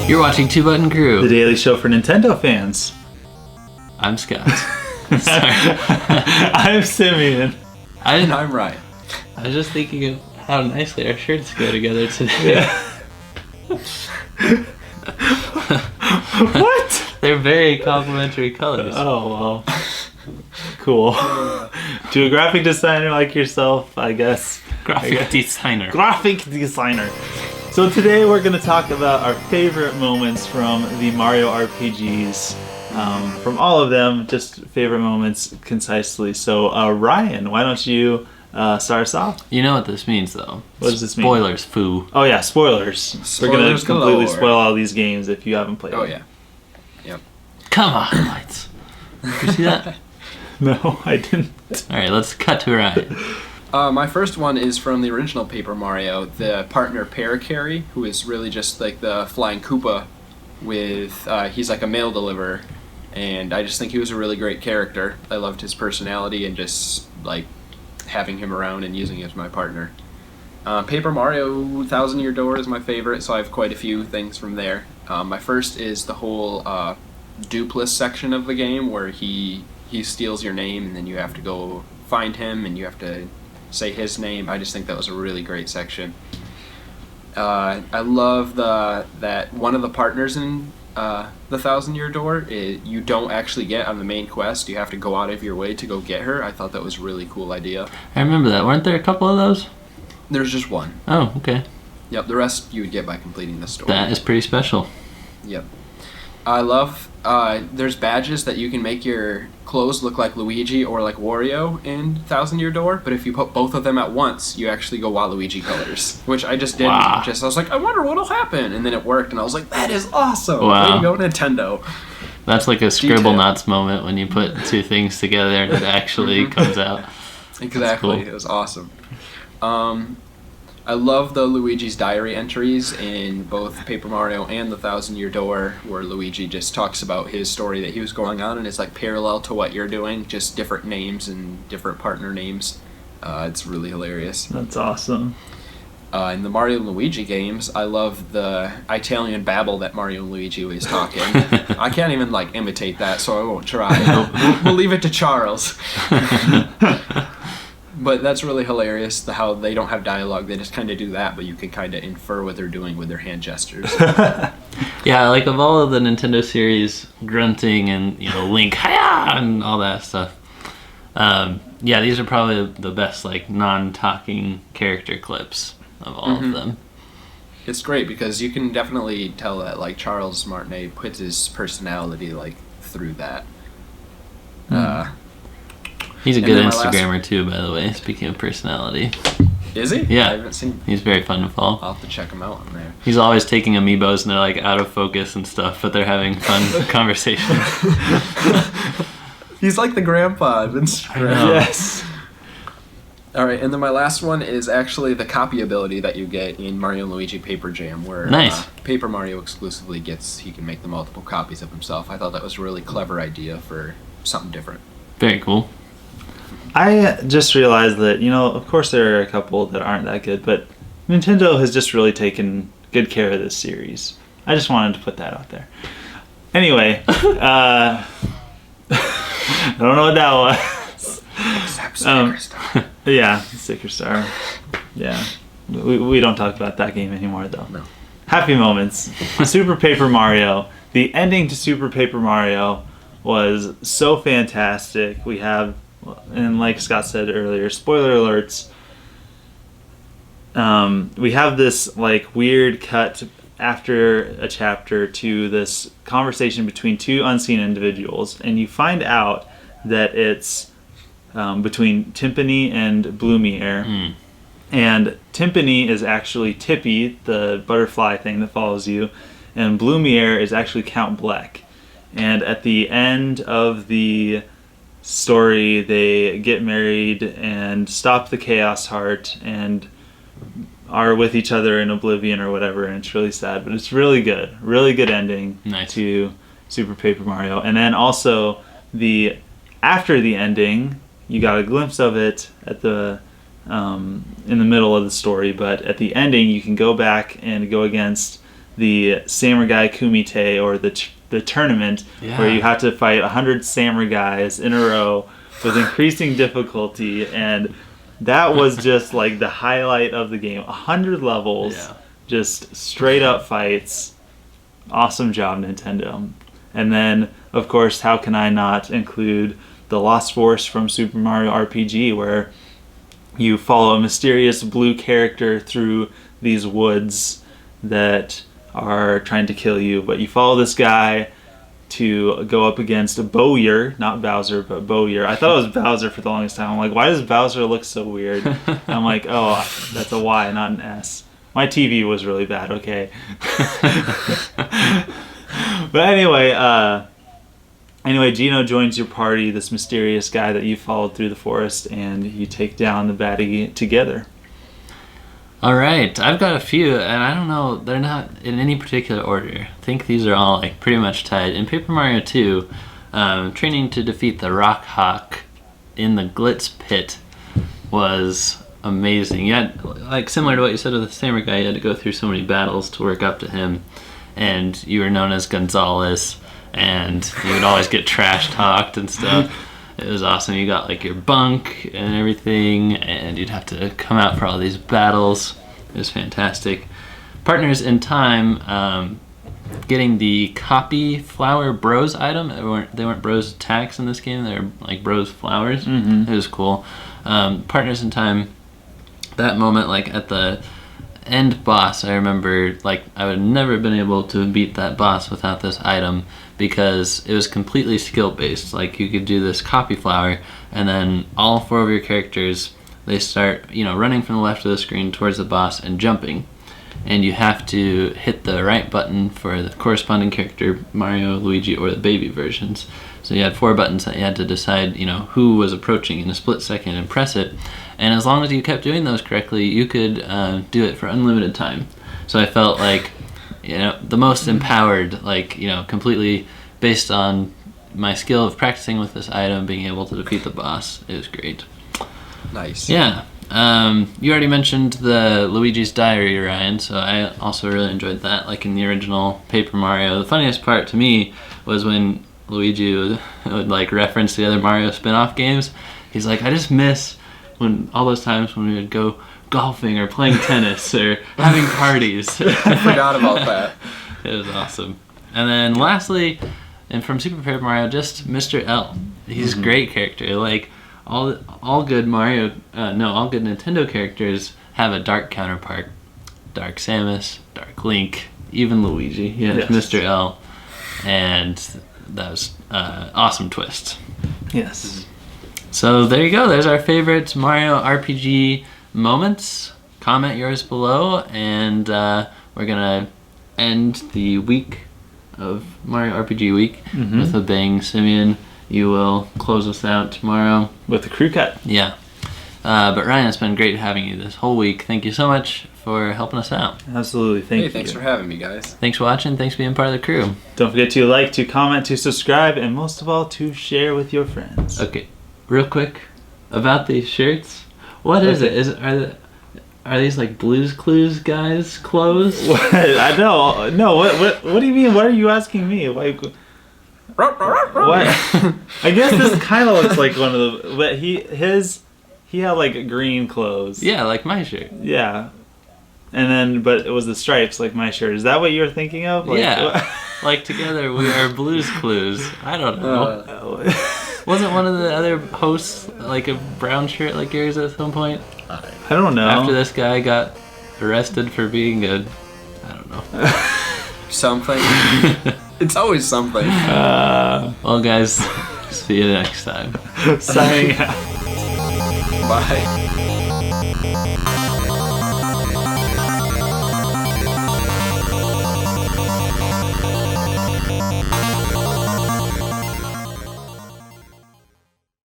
You're watching Two Button Crew. The daily show for Nintendo fans. I'm Scott. Sorry. I'm Simeon. And I'm Ryan. I was just thinking of how nicely our shirts go together today. Yeah. What? They're very complementary colors. Oh, well. Cool. To a graphic designer like yourself, I guess. Graphic designer. Graphic designer. So today we're going to talk about our favorite moments from the Mario RPGs. From all of them, just favorite moments concisely. So Ryan, why don't you start us off? You know what this means, though. What does this mean? Spoilers, foo. Oh yeah, spoilers. We're going to completely galore. spoil all these games if you haven't played them. Oh yeah. Yep. Come on, lights. You see that? No, I didn't. All right, let's cut to Ryan. My first one is from the original Paper Mario, the partner Parakarry, who is really just like the flying Koopa with, he's like a mail deliverer, and I just think he was a really great character. I loved his personality and just like having him around and using him as my partner. Paper Mario Thousand Year Door is my favorite, so I have quite a few things from there. My first is the whole Dupless section of the game where he steals your name and then you have to go find him and you have to say his name. I just think that was a really great section. I love that one of the partners in the Thousand Year Door you don't actually get on the main quest. You have to go out of your way to go get her. I thought that was a really cool idea. I remember that. Weren't there a couple of those? There's just one. Oh, okay. Yep, the rest you would get by completing the story. That is pretty special. Yep. I love, there's badges that you can make your clothes look like Luigi or like Wario in Thousand Year Door, but if you put both of them at once, you actually go Waluigi colors, which I just did. Wow. I was like, I wonder what'll happen, and then it worked, and I was like, that is awesome. Wow. Way to go, Nintendo. That's like a Scribble Detail. Knots moment when you put two things together and it actually comes out. Exactly. Cool. It was awesome. I love the Luigi's diary entries in both Paper Mario and the Thousand Year Door, where Luigi just talks about his story that he was going on, and it's like parallel to what you're doing, just different names and different partner names. It's really hilarious. That's awesome. In the Mario and Luigi games, I love the Italian babble that Mario and Luigi was talking. I can't even like imitate that, so I won't try. We'll leave it to Charles. But that's really hilarious, how they don't have dialogue. They just kind of do that, but you can kind of infer what they're doing with their hand gestures. Yeah, like of all of the Nintendo series, grunting and, Link, hiya, and all that stuff. Yeah, these are probably the best, like, non-talking character clips of all of them. It's great because you can definitely tell that, like, Charles Martinet puts his personality, like, through that. He's a And good then my Instagrammer too, by the way, speaking of personality. Is he? Yeah. I haven't seen. He's very fun to follow. I'll have to check him out on there. He's always taking amiibos and they're like out of focus and stuff, but they're having fun conversations. He's like the grandpa of Instagram. know. Yes. All right, and then my last one is actually the copy ability that you get in Mario & Luigi Paper Jam, where Nice. Paper Mario exclusively he can make the multiple copies of himself. I thought that was a really clever idea for something different. Very cool. I just realized that, of course there are a couple that aren't that good, but Nintendo has just really taken good care of this series. I just wanted to put that out there. Anyway, I don't know what that was. Except Sticker Star. Yeah, Sticker Star. Yeah. We don't talk about that game anymore, though. No. Happy moments. Super Paper Mario. The ending to Super Paper Mario was so fantastic. We have, and like Scott said earlier, spoiler alerts. We have this like weird cut after a chapter to this conversation between two unseen individuals, and you find out that it's between Timpani and Blumiere. And Timpani is actually Tippy, the butterfly thing that follows you, and Blumiere is actually Count Bleck. And at the end of the story, they get married and stop the Chaos Heart and are with each other in oblivion or whatever, and it's really sad, but it's really good ending. Nice. To Super Paper Mario. And then also after the ending, you got a glimpse of it at the in the middle of the story, but at the ending you can go back and go against the Samurai Kumite, or the tournament, where you have to fight 100 samurais in a row with increasing difficulty, and that was just like the highlight of the game. 100 levels, just straight up fights. Awesome job, Nintendo. And then, of course, how can I not include the Lost Force from Super Mario RPG, where you follow a mysterious blue character through these woods that are trying to kill you, but you follow this guy to go up against Bowyer, not Bowser, but Bowyer. I thought it was Bowser for the longest time. I'm like, why does Bowser look so weird? And I'm like, oh, that's a Y, not an S. My TV was really bad, okay. But anyway, Gino joins your party, this mysterious guy that you followed through the forest, and you take down the baddie together. All right, I've got a few, and I don't know, they're not in any particular order. I think these are all like pretty much tied. In Paper Mario 2, training to defeat the Rock Hawk in the Glitz Pit was amazing. You had, like, similar to what you said with the Samurai guy, you had to go through so many battles to work up to him, and you were known as Gonzalez, and you would always get trash talked and stuff. It was awesome. You got like your bunk and everything, and you'd have to come out for all these battles. It was fantastic. Partners in Time, getting the copy flower bros item. They weren't bros attacks in this game. They were like bros flowers. It was cool. Partners in Time, that moment, like at the end boss, I remember like I would have never been able to beat that boss without this item, because it was completely skill based. Like you could do this copy flower, and then all 4 of your characters, they start running from the left of the screen towards the boss and jumping, and you have to hit the right button for the corresponding character, Mario, Luigi, or the baby versions. So you had 4 buttons that you had to decide who was approaching in a split second and press it, and as long as you kept doing those correctly, you could do it for unlimited time. So I felt like the most empowered, like, completely based on my skill of practicing with this item, being able to defeat the boss. It was great. Nice. Yeah. You already mentioned the Luigi's Diary, Ryan, so I also really enjoyed that, like in the original Paper Mario. The funniest part to me was when Luigi would like reference the other Mario spin-off games. He's like, I just miss when all those times when we would go golfing or playing tennis or having parties. I forgot about that. It was awesome. And then lastly, and from Super Paper Mario, just Mr. L. He's a great character. Like all good all good Nintendo characters have a dark counterpart. Dark Samus, Dark Link, even Luigi. Yes. Mr. L. And that was awesome twist. Yes. So there you go. There's our favorite Mario RPG moments. Comment yours below, and we're gonna end the week of Mario RPG Week with a bang. Simeon, you will close us out tomorrow with the crew cut. Yeah. But Ryan, it's been great having you this whole week. Thank you so much for helping us out. Absolutely. Thank you. Thanks for having me, guys. Thanks for watching. Thanks for being part of the crew. Don't forget to like, to comment, to subscribe, and most of all, to share with your friends. Okay. Real quick about these shirts. What is it? Are these like Blue's Clues guys' clothes? What? I know. No. What do you mean? What are you asking me? Like, what? I guess this kind of looks like one of the. But he had like green clothes. Yeah, like my shirt. Yeah. And then, but it was the stripes like my shirt. Is that what you were thinking of? Like, yeah. Like together we are Blue's Clues. I don't know. Wasn't one of the other hosts like a brown shirt like yours at some point? I don't know. After this guy got arrested for being I don't know. Something. It's always something. Well, guys, see you next time. Signing out. Bye.